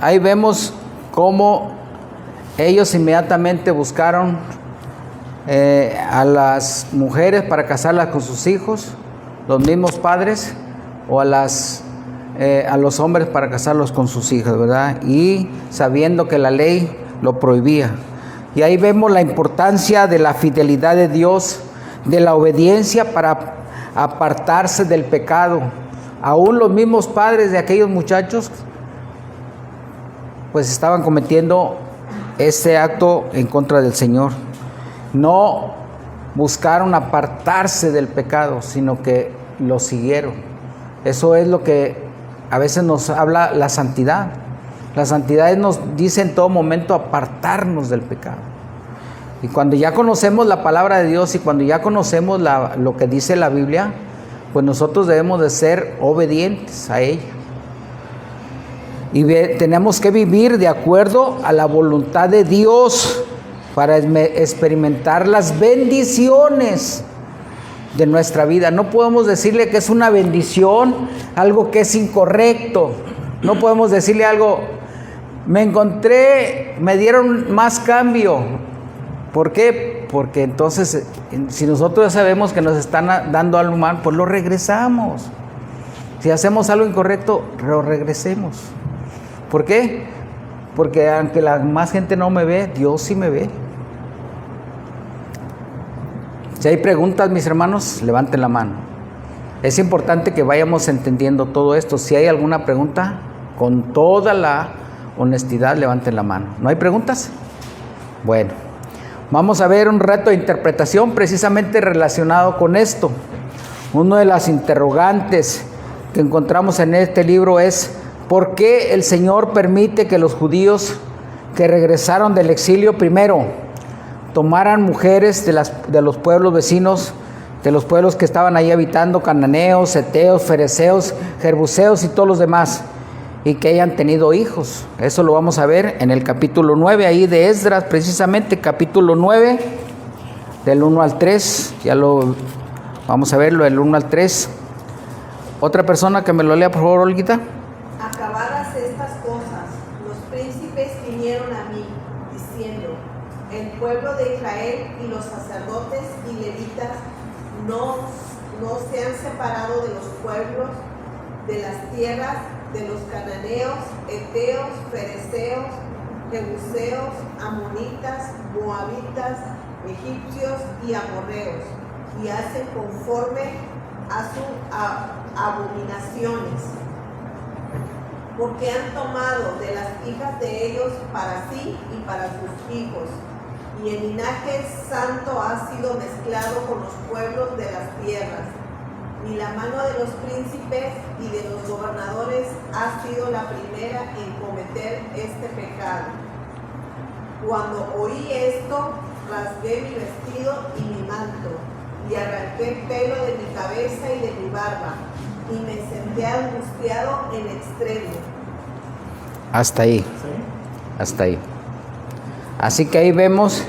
Ahí vemos cómo ellos inmediatamente buscaron a las mujeres para casarlas con sus hijos, los mismos padres, o a los hombres para casarlos con sus hijas, ¿verdad? Y sabiendo que la ley lo prohibía. Y ahí vemos la importancia de la fidelidad de Dios, de la obediencia para apartarse del pecado. Aún los mismos padres de aquellos muchachos pues estaban cometiendo ese acto en contra del Señor. No buscaron apartarse del pecado, sino que lo siguieron. Eso es lo que a veces nos habla la santidad. La santidad nos dice en todo momento apartarnos del pecado. Y cuando ya conocemos la palabra de Dios y cuando ya conocemos lo que dice la Biblia, pues nosotros debemos de ser obedientes a ella. Y tenemos que vivir de acuerdo a la voluntad de Dios para experimentar las bendiciones de nuestra vida. No podemos decirle que es una bendición, algo que es incorrecto. No podemos decirle algo, me dieron más cambio. ¿Por qué? Porque entonces, si nosotros ya sabemos que nos están dando algo mal, pues lo regresamos. Si hacemos algo incorrecto, lo regresemos. ¿Por qué? Porque aunque la más gente no me ve, Dios sí me ve. Si hay preguntas, mis hermanos, levanten la mano. Es importante que vayamos entendiendo todo esto. Si hay alguna pregunta, con toda la honestidad, levanten la mano. ¿No hay preguntas? Bueno, vamos a ver un reto de interpretación precisamente relacionado con esto. Una de las interrogantes que encontramos en este libro es: ¿por qué el Señor permite que los judíos que regresaron del exilio primero tomaran mujeres de los pueblos vecinos, de los pueblos que estaban ahí habitando, cananeos, heteos, fereceos, jerbuseos y todos los demás, y que hayan tenido hijos? Eso lo vamos a ver en el capítulo 9, ahí de Esdras, precisamente capítulo 9, del 1 al 3, vamos a verlo, del 1 al 3. Otra persona que me lo lea, por favor, Olguita. Acabadas estas cosas, los príncipes vinieron a mí, diciendo: el pueblo de Israel y los sacerdotes y levitas no se han separado de los pueblos de las tierras de los cananeos, heteos, fereceos, jebuseos, amonitas, moabitas, egipcios y amorreos, y hacen conforme a sus abominaciones, porque han tomado de las hijas de ellos para sí y para sus hijos, y el linaje santo ha sido mezclado con los pueblos de las tierras, y la mano de los príncipes y de los gobernadores ha sido la primera en cometer este pecado. Cuando oí esto, rasgué mi vestido y mi manto, y arranqué el pelo de mi cabeza y de mi barba, y me senté angustiado en extremo. Hasta ahí. Hasta ahí. Así que ahí vemos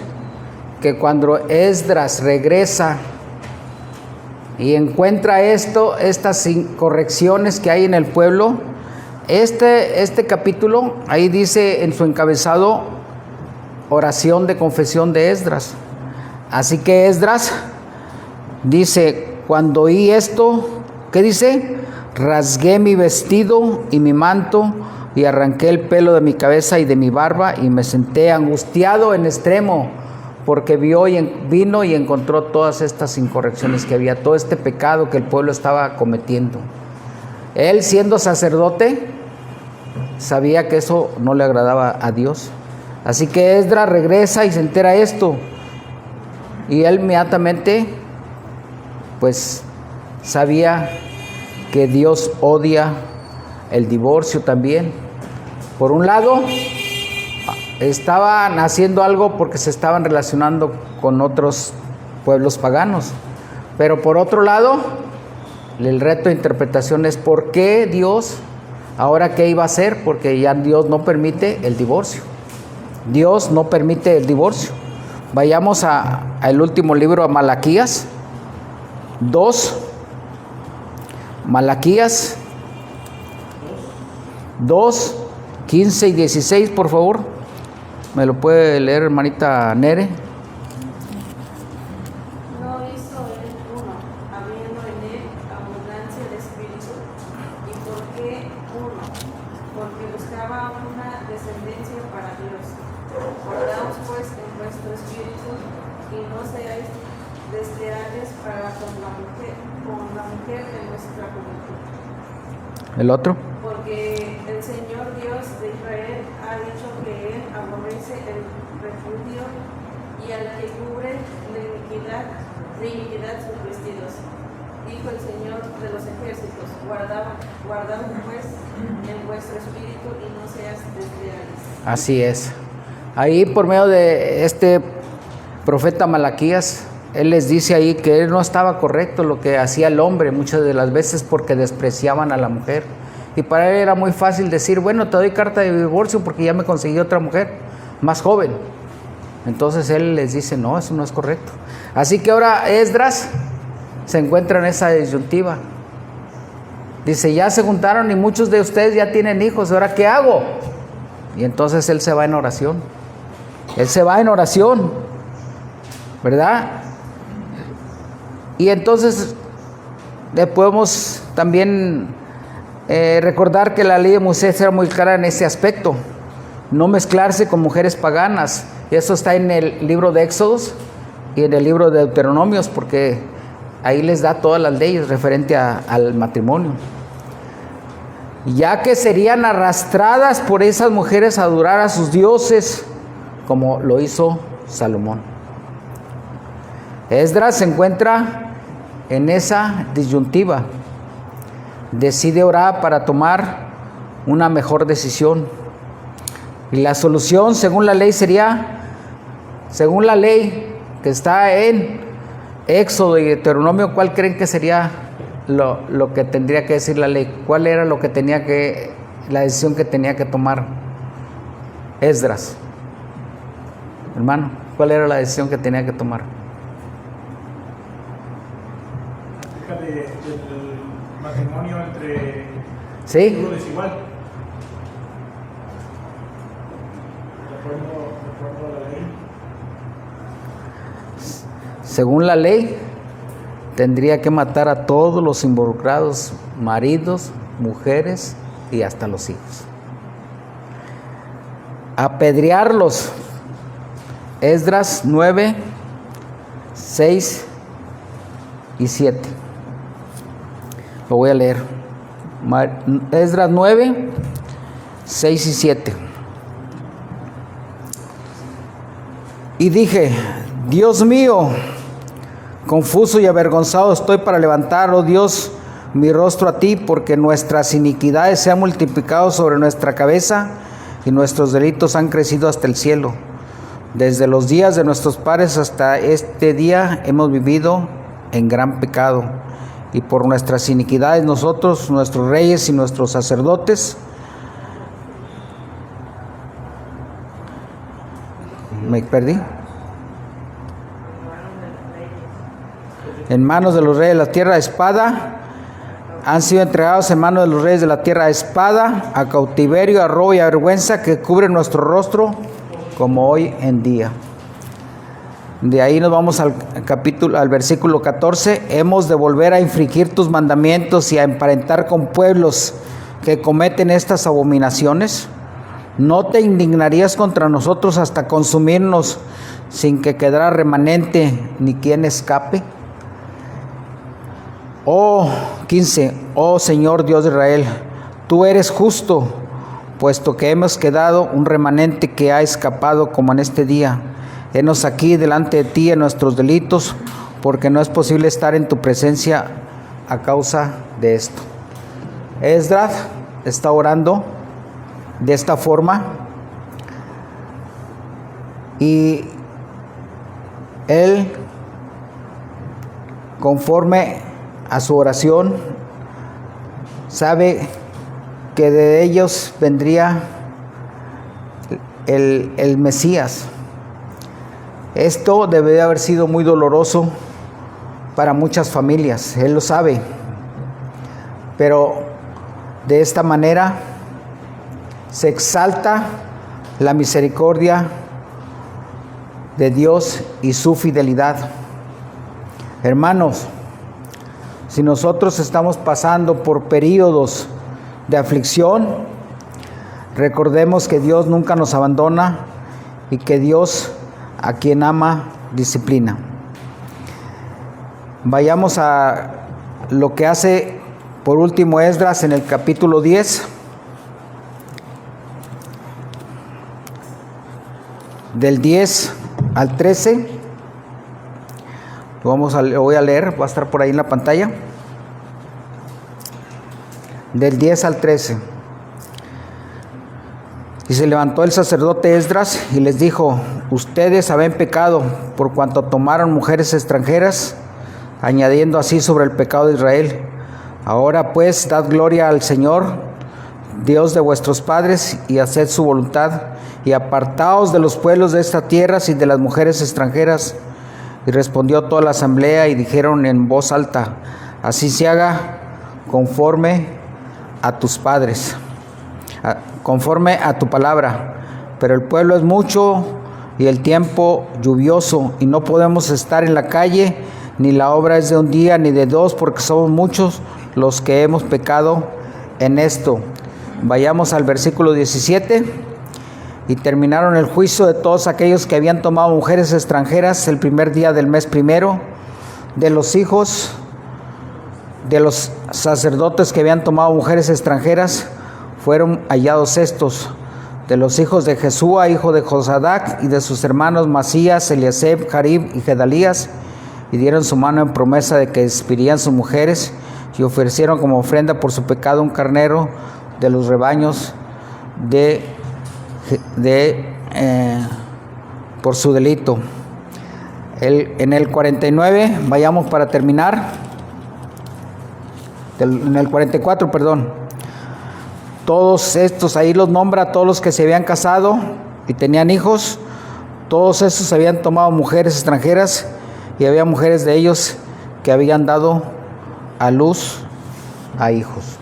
que cuando Esdras regresa y encuentra estas incorrecciones que hay en el pueblo, este capítulo, ahí dice en su encabezado, oración de confesión de Esdras. Así que Esdras dice, cuando oí esto, ¿qué dice? Rasgué mi vestido y mi manto, y arranqué el pelo de mi cabeza y de mi barba, y me senté angustiado en extremo, porque vino y encontró todas estas incorrecciones que había, todo este pecado que el pueblo estaba cometiendo. Él, siendo sacerdote, sabía que eso no le agradaba a Dios. Así que Esdras regresa y se entera esto, y él inmediatamente pues sabía que Dios odia el divorcio también. Por un lado, estaban haciendo algo porque se estaban relacionando con otros pueblos paganos, pero por otro lado, el reto de interpretación es ¿por qué Dios? Ahora, ¿qué iba a hacer? Porque ya Dios no permite el divorcio. Dios no permite el divorcio. Vayamos al último libro, a Malaquías 2. Malaquías 2, 15 y 16, por favor. ¿Me lo puede leer, hermanita Nere? No hizo él uno, habiendo en él abundancia de espíritu. ¿Y por qué uno? Porque buscaba una descendencia para Dios. Guardaos pues en vuestro espíritu y no seáis desleales para con la mujer de nuestra juventud. ¿El otro? Porque el Señor Dios de Israel ha dicho que Él aborrece el refugio y al que cubre de iniquidad sus vestidos. Dijo el Señor de los ejércitos: guardad pues en vuestro espíritu y no seas desleales. Así es. Ahí por medio de este profeta Malaquías, él les dice ahí que él no estaba correcto lo que hacía el hombre muchas de las veces, porque despreciaban a la mujer. Y para él era muy fácil decir, bueno, te doy carta de divorcio porque ya me conseguí otra mujer más joven. Entonces él les dice, no, eso no es correcto. Así que ahora Esdras se encuentra en esa disyuntiva. Dice, ya se juntaron y muchos de ustedes ya tienen hijos, ¿ahora qué hago? Y entonces él se va en oración. Él se va en oración, ¿verdad? Y entonces le podemos también recordar que la ley de Moisés era muy clara en ese aspecto. No mezclarse con mujeres paganas. Y eso está en el libro de Éxodos y en el libro de Deuteronomios, porque ahí les da todas las leyes referente al matrimonio. Ya que serían arrastradas por esas mujeres a adorar a sus dioses, como lo hizo Salomón. Esdras se encuentra en esa disyuntiva. Decide orar para tomar una mejor decisión. Y la solución, según la ley, sería, según la ley que está en Éxodo y Deuteronomio, ¿cuál creen que sería lo que tendría que decir la ley? ¿Cuál era lo que tenía que, la decisión que tenía que tomar Esdras? Hermano, ¿cuál era la decisión que tenía que tomar? Acerca del matrimonio entre ¿Sí? uno desigual. De acuerdo a la ley. Según la ley, tendría que matar a todos los involucrados, maridos, mujeres y hasta los hijos. Apedrearlos. Esdras 9, 6 y 7. Lo voy a leer. Esdras 9, 6 y 7. Y dije, Dios mío, confuso y avergonzado estoy para levantar, oh Dios, mi rostro a ti, porque nuestras iniquidades se han multiplicado sobre nuestra cabeza y nuestros delitos han crecido hasta el cielo. Desde los días de nuestros padres hasta este día hemos vivido en gran pecado, y por nuestras iniquidades nosotros, nuestros reyes y nuestros sacerdotes, me perdí. En manos de los reyes de la tierra a espada, han sido entregados en manos de los reyes de la tierra a espada, a cautiverio, a robo y a vergüenza que cubre nuestro rostro como hoy en día. De ahí nos vamos al versículo 14. Hemos de volver a infringir tus mandamientos y a emparentar con pueblos que cometen estas abominaciones. ¿No te indignarías contra nosotros hasta consumirnos sin que quedara remanente ni quien escape? 15. Oh Señor Dios de Israel, tú eres justo, puesto que hemos quedado un remanente que ha escapado como en este día. Henos aquí delante de ti en nuestros delitos, porque no es posible estar en tu presencia a causa de esto. Esdras está orando de esta forma y él, conforme a su oración, sabe que de ellos vendría el Mesías. Esto debe de haber sido muy doloroso para muchas familias, él lo sabe, pero de esta manera se exalta la misericordia de Dios y su fidelidad. Hermanos, si nosotros estamos pasando por periodos de aflicción, recordemos que Dios nunca nos abandona y que Dios, a quien ama, disciplina. Vayamos a lo que hace por último Esdras en el capítulo 10. Del 10 al 13. Lo voy a leer, va a estar por ahí en la pantalla. Del 10 al 13. Y se levantó el sacerdote Esdras y les dijo: ustedes habían pecado por cuanto tomaron mujeres extranjeras, añadiendo así sobre el pecado de Israel. Ahora pues dad gloria al Señor, Dios de vuestros padres, y haced su voluntad, y apartaos de los pueblos de esta tierra y de las mujeres extranjeras, Y respondió toda la asamblea y dijeron en voz alta: así se haga conforme a tus padres, conforme a tu palabra. Pero el pueblo es mucho y el tiempo lluvioso, y no podemos estar en la calle, ni la obra es de un día ni de dos, porque somos muchos los que hemos pecado en esto. Vayamos al versículo 17. Y terminaron el juicio de todos aquellos que habían tomado mujeres extranjeras el primer día del mes primero, de los hijos de los sacerdotes que habían tomado mujeres extranjeras, fueron hallados estos: de los hijos de Jesúa, hijo de Josadac, y de sus hermanos Masías, Eliaseb, Jarib y Gedalías, y dieron su mano en promesa de que despidirían sus mujeres, y ofrecieron como ofrenda por su pecado un carnero de los rebaños por su delito. En el 49, vayamos para terminar, en el 44, perdón. Todos estos, ahí los nombra a todos los que se habían casado y tenían hijos. Todos estos habían tomado mujeres extranjeras, y había mujeres de ellos que habían dado a luz a hijos.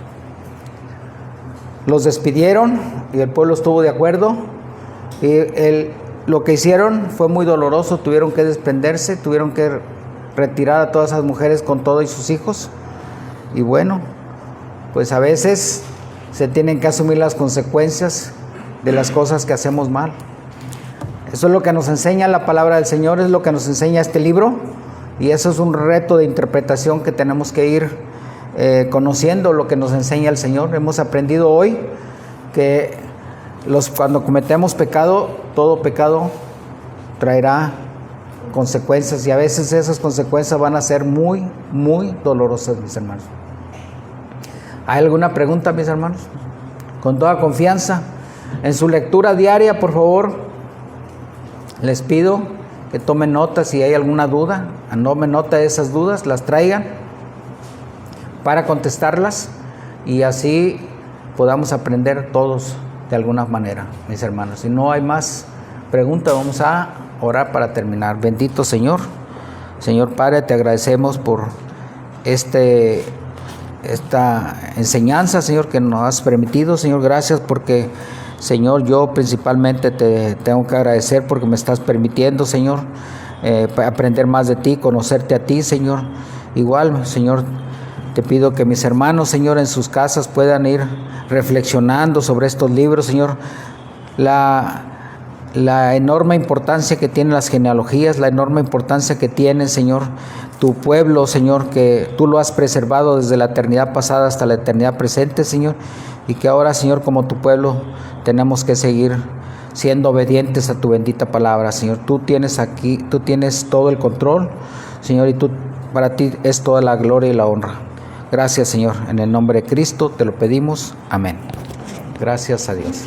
Los despidieron y el pueblo estuvo de acuerdo, y lo que hicieron fue muy doloroso. Tuvieron que desprenderse, tuvieron que retirar a todas esas mujeres con todo y sus hijos. Y bueno, pues a veces se tienen que asumir las consecuencias de las cosas que hacemos mal. Eso es lo que nos enseña la palabra del Señor, es lo que nos enseña este libro, y eso es un reto de interpretación que tenemos que ir conociendo lo que nos enseña el Señor. Hemos aprendido hoy que cuando cometemos pecado, todo pecado traerá consecuencias, y a veces esas consecuencias van a ser muy, muy dolorosas, mis hermanos. ¿Hay alguna pregunta, mis hermanos? Con toda confianza, en su lectura diaria, por favor, les pido que tomen nota. Si hay alguna duda, tomen nota de esas dudas, las traigan para contestarlas, y así podamos aprender todos de alguna manera, mis hermanos. Si no hay más preguntas, vamos a orar para terminar. Bendito Señor Padre, te agradecemos por esta enseñanza, Señor, que nos has permitido. Señor, gracias porque, Señor, yo principalmente te tengo que agradecer porque me estás permitiendo, Señor, aprender más de ti, conocerte a ti, Señor. Igual, Señor, te pido que mis hermanos, Señor, en sus casas puedan ir reflexionando sobre estos libros, Señor. La enorme importancia que tienen las genealogías, la enorme importancia que tiene, Señor, tu pueblo, Señor, que tú lo has preservado desde la eternidad pasada hasta la eternidad presente, Señor, y que ahora, Señor, como tu pueblo, tenemos que seguir siendo obedientes a tu bendita palabra, Señor. Tú tienes todo el control, Señor, y para ti es toda la gloria y la honra. Gracias, Señor, en el nombre de Cristo te lo pedimos, amén. Gracias a Dios.